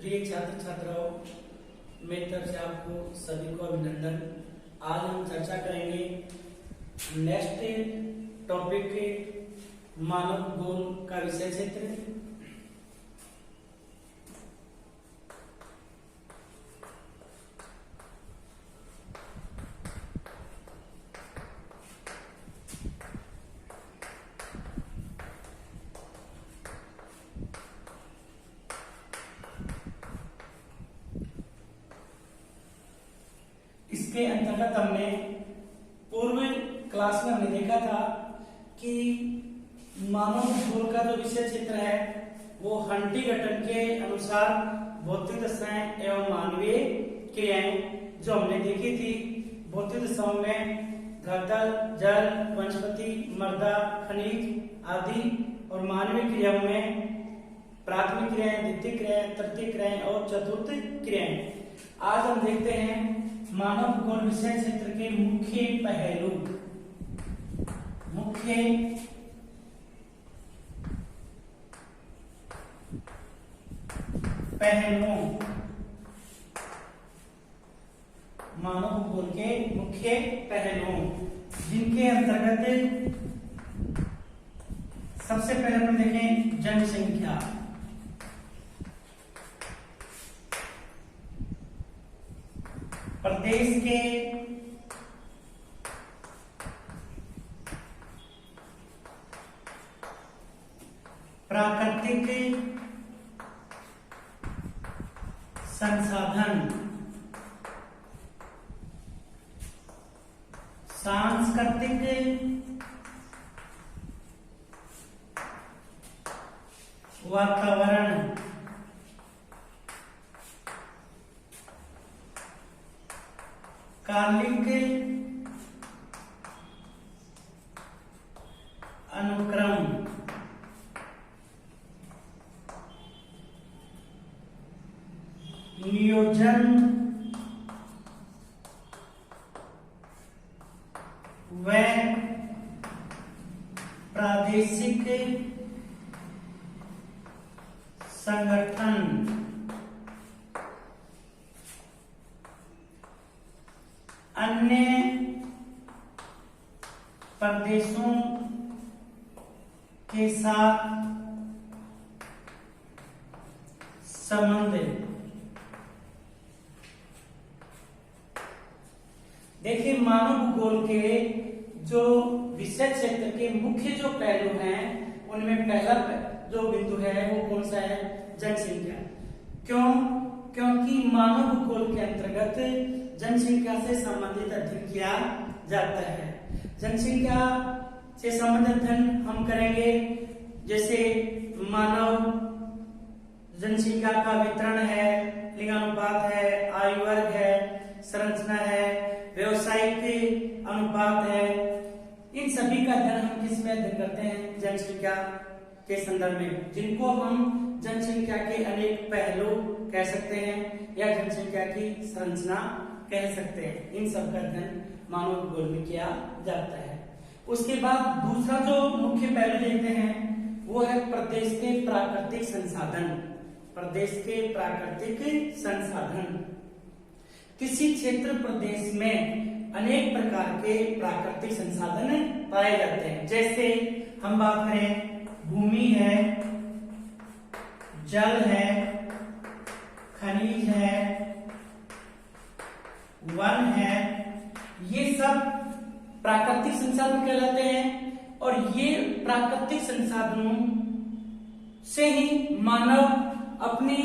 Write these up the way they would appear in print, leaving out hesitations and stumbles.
प्रिय छात्र छात्राओं, मेरी तरफ से आपको सभी को अभिनंदन। आज हम चर्चा करेंगे नेक्स्ट टॉपिक मानव भूगोल का विषय क्षेत्र। इसके अंतर्गत हमने पूर्व क्लास में हमने देखा था कि मानव भूगोल का जो विषय क्षेत्र है वो हंटिंगटन के अनुसार भौतिक दशाएं एवं मानवीय क्रियाएं जो हमने देखी थी। भौतिक दशाओं में धरातल, जल, वनस्पति, मृदा, खनिज आदि, और मानवीय क्रियाओं में प्राथमिक क्रियाएं, द्वितीय क्रियाएं, तृतीय क्रियाएं और चतुर्थ क्रियाएं। आज हम देखते हैं मानव भूगोल विषय क्षेत्र के मुख्य पहलुओं, मानव भूगोल के मुख्य पहलुओं, जिनके अंतर्गत सबसे पहले हम देखें जनसंख्या। प्रदेश के प्राकृतिक संसाधन, सांस्कृतिक वातावरण, कालिक अनुक्रम, नियोजन व प्रादेशिक संगठन, अन्य प्रदेशों के साथ संबंध। देखिए, मानव भूगोल के जो विषय क्षेत्र के मुख्य जो पहलू हैं उनमें पहला जो बिंदु है वो कौन सा है? जनसंख्या। क्यों? क्योंकि मानव भूगोल के अंतर्गत जनसंख्या से संबंधित अध्ययन किया जाता है। जनसंख्या से संबंधित अध्ययन हम करेंगे जैसे मानव जनसंख्या का वितरण है, लिंगानुपात है, आयु वर्ग है, संरचना है, व्यवसायिक अनुपात है। इन सभी का अध्ययन हम किस में अध्ययन करते हैं? जनसंख्या के संदर्भ में, जिनको हम जनसंख्या के अनेक पहलू कह सकते हैं या जनसंख्या की संरचना कह सकते हैं। इन सब का अध्ययन मानव भूगोल में किया जाता है। उसके बाद दूसरा जो मुख्य पहलू देखते हैं वो है प्रदेश के प्राकृतिक संसाधन। प्रदेश के प्राकृतिक संसाधन, किसी क्षेत्र प्रदेश में अनेक प्रकार के प्राकृतिक संसाधन पाए जाते हैं। जैसे हम बात करें, भूमि है, जल है, खनिज है, वन है, ये सब प्राकृतिक संसाधन कहलाते हैं। और ये प्राकृतिक संसाधनों से ही मानव अपनी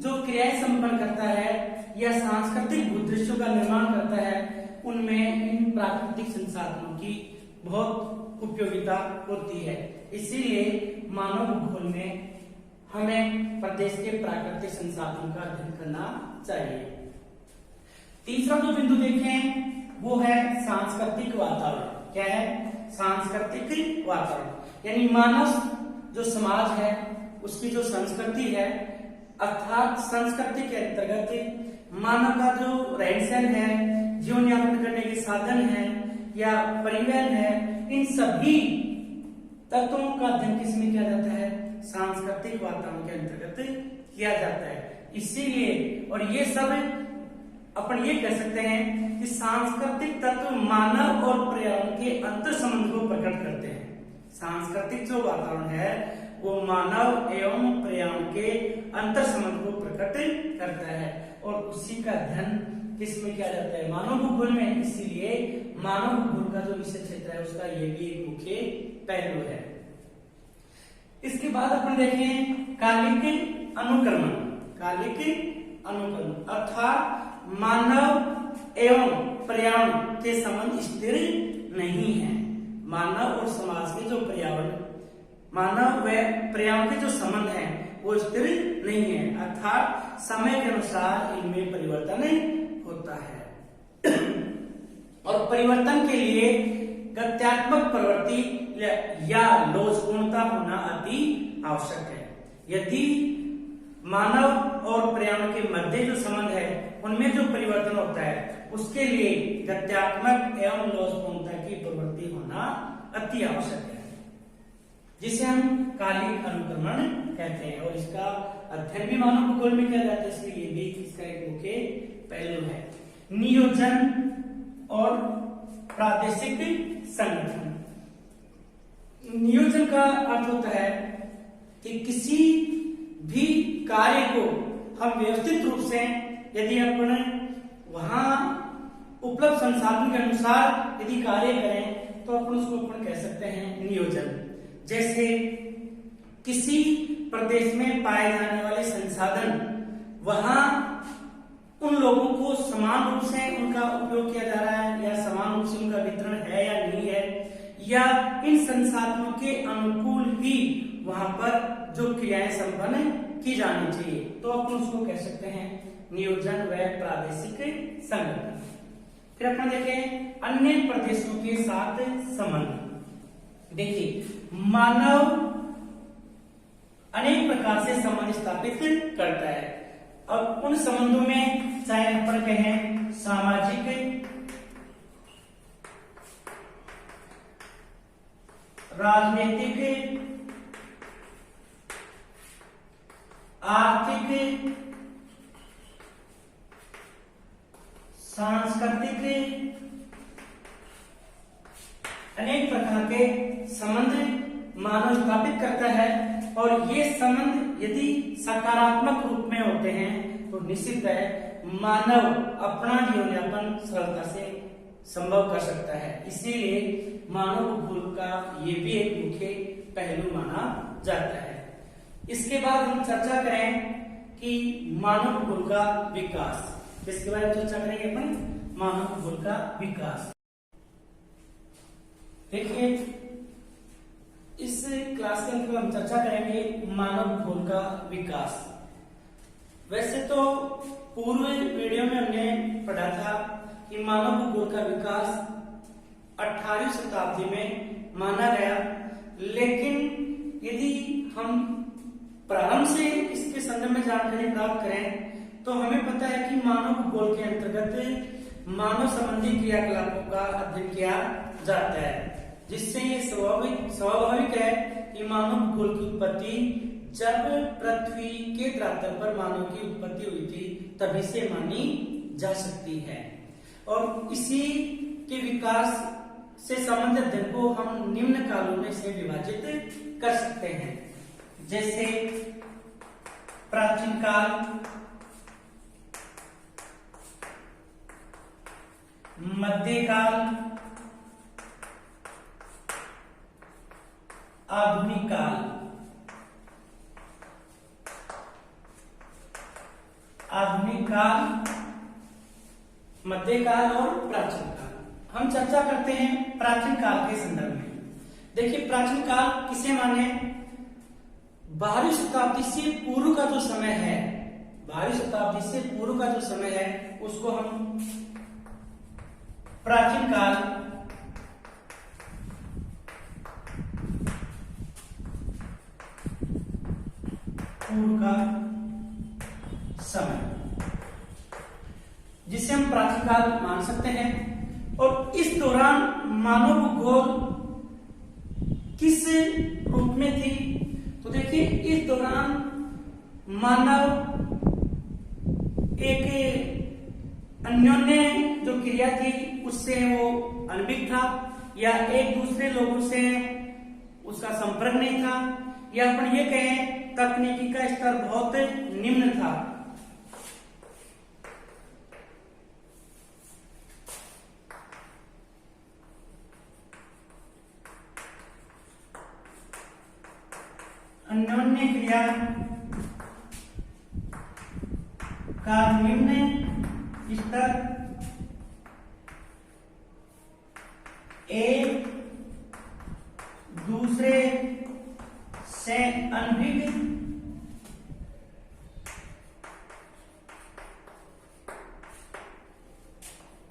जो क्रियाएं संपन्न करता है या सांस्कृतिक भूदृश्यों का निर्माण करता है, उनमें इन प्राकृतिक संसाधनों की बहुत उपयोगिता होती है। इसीलिए मानव भूगोल में हमें प्रदेश के प्राकृतिक संसाधनों का अध्ययन करना चाहिए। तीसरा जो बिंदु देखें वो है सांस्कृतिक वातावरण। क्या है? सांस्कृतिक वातावरण, यानी मानव जो समाज है उसकी जो संस्कृति है, अर्थात संस्कृति के अंतर्गत मानव का जो रहन सहन है, जीवन यापन करने के साधन है या परिवहन है, इन सभी तत्वों का अध्ययन किसमें किया जाता है? सांस्कृतिक वातावरण के अंतर्गत किया जाता है। इसीलिए और ये सब अपन ये कह सकते हैं कि सांस्कृतिक तत्व मानव और पर्यावरण के अंतर संबंध को प्रकट करते हैं। सांस्कृतिक जो वातावरण है वो मानव एवं पर्यावरण के अंतर संबंध को प्रकट करता है और उसी का अध्ययन किसमें किया जाता है, मानव भूगोल में। इसीलिए मानव भूगोल का जो विषय क्षेत्र है उसका ये भी एक मुख्य पहलू है। इसके बाद अपन देखें कालिक अनुक्रमण। कालिक अनुक्रमण अर्थात मानव एवं पर्यावरण के संबंध स्थिर नहीं है। मानव और समाज के जो पर्यावरण, मानव व पर्यावरण के जो संबंध है वो स्थिर नहीं है, अर्थात समय के अनुसार इनमें परिवर्तन होता है और परिवर्तन के लिए गत्यात्मक प्रवृत्ति या लोचपूर्णता होना अति आवश्यक है। यदि मानव और पर्यावरण के मध्य जो संबंध है उनमें जो परिवर्तन होता है उसके लिए गत्यात्मक एवं लोचपूर्णता की प्रवृत्ति होना अति आवश्यक है, जिसे हम कालिक अनुक्रमण कहते हैं और इसका अध्ययन भी मानव भूगोल में किया जाता है, इसलिए ये भी इसका एक मुख्य पहलू है। नियोजन और प्रादेशिक संगठन। नियोजन का अर्थ होता है कि किसी भी कार्य को हम व्यवस्थित रूप से यदि अपन वहां उपलब्ध संसाधन के अनुसार यदि कार्य करें तो अपन उसको अपन कह सकते हैं नियोजन। जैसे किसी प्रदेश में पाए जाने वाले संसाधन वहां उन लोगों को समान रूप से उनका उपयोग किया जा रहा है या समान रूप से उनका वितरण है या नहीं है, या इन संसाधनों के अनुकूल ही वहां पर जो क्रियाएं संपन्न की जानी चाहिए, तो अपन उसको कह सकते हैं नियोजन व प्रादेशिक संगठन। फिर अपन देखें अन्य प्रदेशों के साथ संबंध। देखिए मानव अनेक प्रकार से संबंध स्थापित करता है और उन संबंधों में चाहे अपन कहें सामाजिक, राजनीतिक, आर्थिक, सांस्कृतिक, अनेक प्रकार के संबंध मानव स्थापित करता है और ये संबंध यदि सकारात्मक रूप में होते हैं तो निश्चित है मानव अपना जीवन यापन सरलता से संभव कर सकता है। इसीलिए मानव भूगोल का ये भी एक मुख्य पहलू माना जाता है। इसके बाद हम चर्चा करें कि मानव भूगोल का विकास। इसके बारे में चर्चा करेंगे अपन मानव भूगोल का विकास। देखिए इस क्लास के अंतर्गत हम चर्चा करेंगे मानव भूगोल का विकास। वैसे तो पूर्व वीडियो में हमने पढ़ा था कि मानव भूगोल का विकास 18वीं शताब्दी में माना गया, लेकिन यदि हम प्रारंभ से इसके संदर्भ में जानकारी प्राप्त करें तो हमें पता है कि मानव भूगोल के अंतर्गत मानव संबंधी क्रियाकलापों का अध्ययन किया जाता है, जिससे ये स्वाभाविक है कि मानव भूगोल की उत्पत्ति जब पृथ्वी के धरातल पर मानव की उत्पत्ति हुई थी तभी से मानी जा सकती है। और इसी के विकास से संबंधित अध्ययन को हम निम्न कालों में से विभाजित कर सकते हैं, जैसे प्राचीन काल, मध्यकाल, आधुनिक काल। आधुनिक काल, मध्यकाल और प्राचीन काल। हम चर्चा करते हैं प्राचीन काल के संदर्भ में। देखिए प्राचीन काल किसे माने, 12वीं शताब्दी से पूर्व का जो समय है, 12वीं शताब्दी से पूर्व का जो समय है उसको हम प्राचीन काल, पूर्व का समय, जिसे हम प्राचीन काल मान सकते हैं। और इस दौरान मानव भूगोल किस रूप में थी, तो देखिए इस दौरान मानव एक अन्योन्य जो क्रिया थी उससे वो अनभिज्ञ था, या एक दूसरे लोगों से उसका संपर्क नहीं था, या अपन ये कहें तकनीकी का स्तर बहुत निम्न था। अन्योन्य क्रिया का निम्न स्तर एक दूसरे से अनभिज्ञ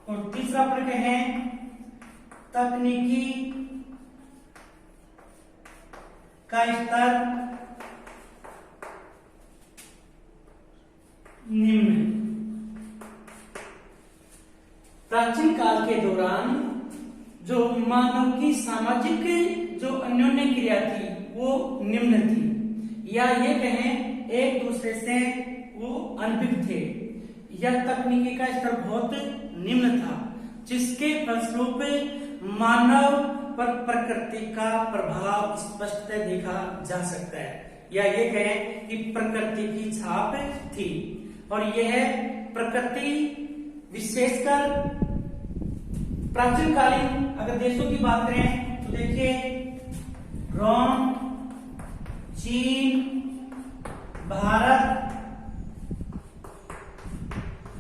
और तीसरा प्रकार है तकनीकी का स्तर निम्न। प्राचीन काल के दौरान जो मानव की सामाजिक जो अन्योन्य क्रिया थी वो निम्न थी, या ये कहें एक दूसरे से वो अनभिज्ञ थे, या तकनीकी का स्तर बहुत निम्न था, जिसके फलस्वरूप मानव पर प्रकृति का प्रभाव स्पष्ट देखा जा सकता है, या ये कहें कि प्रकृति की छाप थी। और यह प्रकृति विशेषकर प्राचीन कालीन अगर देशों की बात करें तो देखिए रोम, चीन, भारत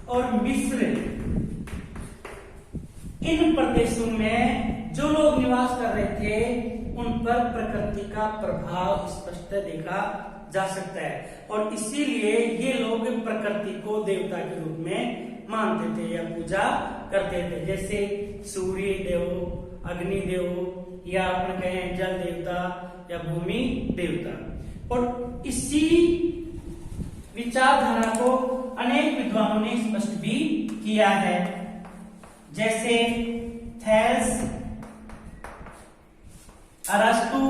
और मिस्र, इन प्रदेशों में जो लोग निवास कर रहे थे उन पर प्रकृति का प्रभाव स्पष्ट देखा जा सकता है, और इसीलिए ये लोग प्रकृति को देवता के रूप में मानते थे या पूजा करते थे, जैसे सूर्य देव, अग्नि देव, या अपन कहें जल देवता या भूमि देवता। और इसी विचारधारा को अनेक विद्वानों ने स्पष्ट भी किया है, जैसे थेल्स, अरस्तु,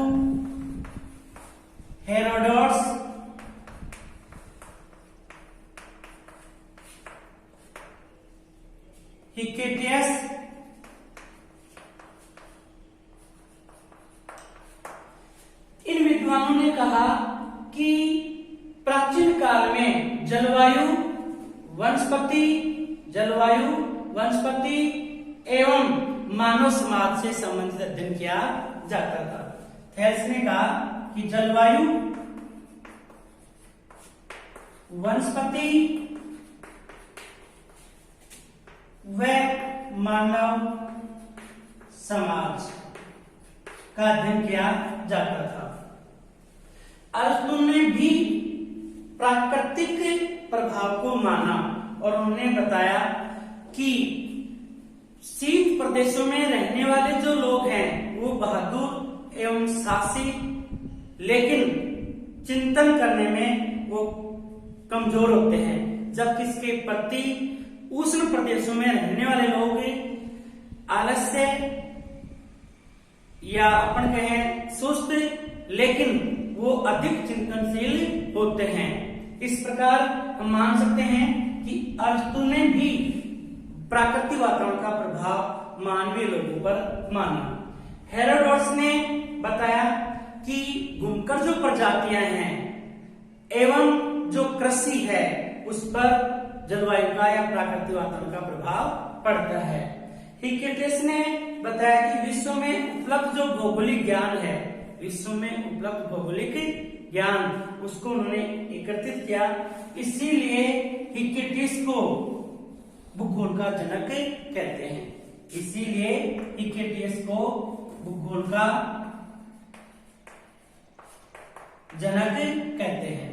हेरोडोटस, हिकेटियस, इन विद्वानों ने कहा कि प्राचीन काल में जलवायु वनस्पति एवं मानव समाज से संबंधित अध्ययन किया जाता था। थेल्स ने कहा कि जलवायु, वनस्पति व मानव समाज का अध्ययन किया जाता था। अरस्तु ने भी प्राकृतिक प्रभाव को माना और उन्होंने बताया कि शीत प्रदेशों में रहने वाले जो लोग हैं वो बहादुर एवं साहसी, लेकिन चिंतन करने में वो कमजोर होते हैं, जबकि इसके प्रति उष्ण प्रदेशों में रहने वाले लोग आलस्य या अपन कहें सुस्त, लेकिन वो अधिक चिंतनशील होते हैं। इस प्रकार हम मान सकते हैं कि अरस्तु ने भी प्राकृतिक वातावरण का प्रभाव मानवीय लोगों पर माना। हेरोडोटस ने बताया कि घुमकर जो प्रजातियां हैं एवं जो कृषि है उस पर जलवायु का या प्राकृतिक वातावरण का प्रभाव पड़ता है। हिकेटियस ने बताया कि विश्व में उपलब्ध जो भौगोलिक ज्ञान है, विश्व में उपलब्ध भौगोलिक ज्ञान, उसको उन्होंने एकत्रित किया, इसीलिए हिकेटियस को भूगोल का जनक कहते हैं। इसीलिए हिकेटियस को भूगोल का जनक कहते हैं।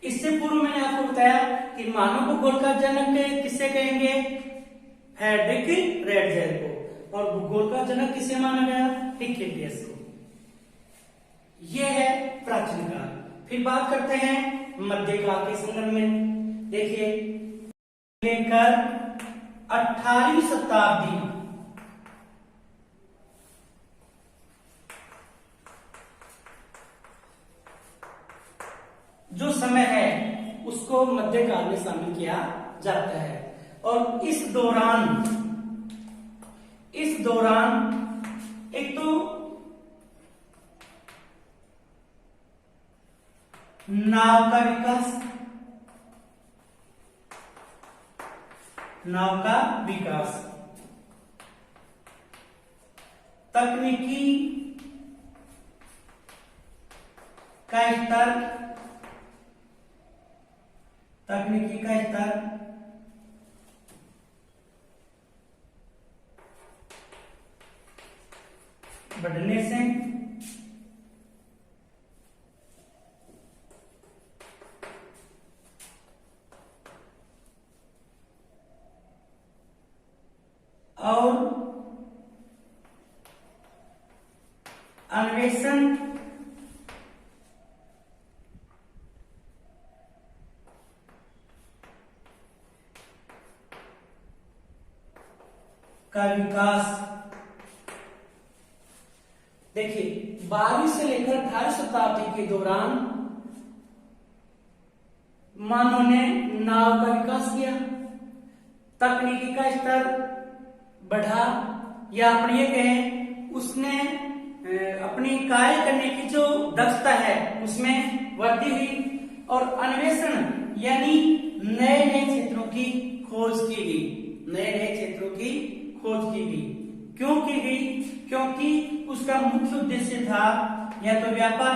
इससे पूर्व मैंने आपको बताया कि मानव भूगोल का जनक किसे कहेंगे? फ्रेडरिक रेडजेर को, और भूगोल का जनक किसे माना गया? हिकेटियस को। यह है प्राचीन काल। फिर बात करते हैं मध्यकाल के संदर्भ में। देखिए, लेकर 18वीं शताब्दी जो समय है उसको मध्यकाल में शामिल किया जाता है। और इस दौरान एक तो नाव का विकास, तकनीकी का स्तर बढ़ने से और अन्वेषण का विकास। देखिए 12वीं से लेकर 18वीं शताब्दी के दौरान मानव ने नाव का विकास किया, तकनीकी का स्तर बढ़ा, या अपनी ये कहें उसने अपनी कार्य करने की जो दक्षता है उसमें वृद्धि हुई, और अन्वेषण यानी नए नए क्षेत्रों की खोज की गई। क्यों की गई? क्योंकि उसका मुख्य उद्देश्य था या तो व्यापार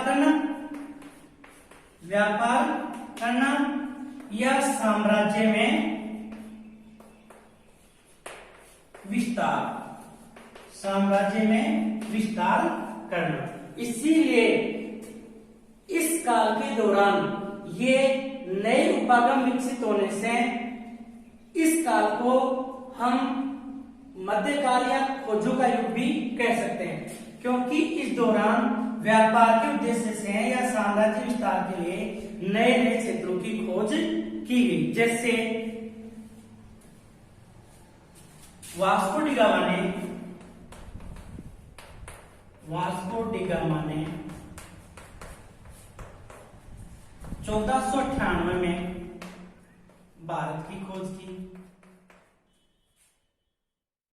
करना या साम्राज्य में विस्तार करना। इसीलिए इस काल के दौरान ये नए उपागम विकसित होने से इस काल को हम मध्यकाल या खोजों का युग भी कह सकते हैं, क्योंकि इस दौरान व्यापार के उद्देश्य से या साम्राज्य विस्तार के लिए नए नए क्षेत्रों की खोज की गई। जैसे वास्को डी गामा ने 1498 में भारत की खोज की।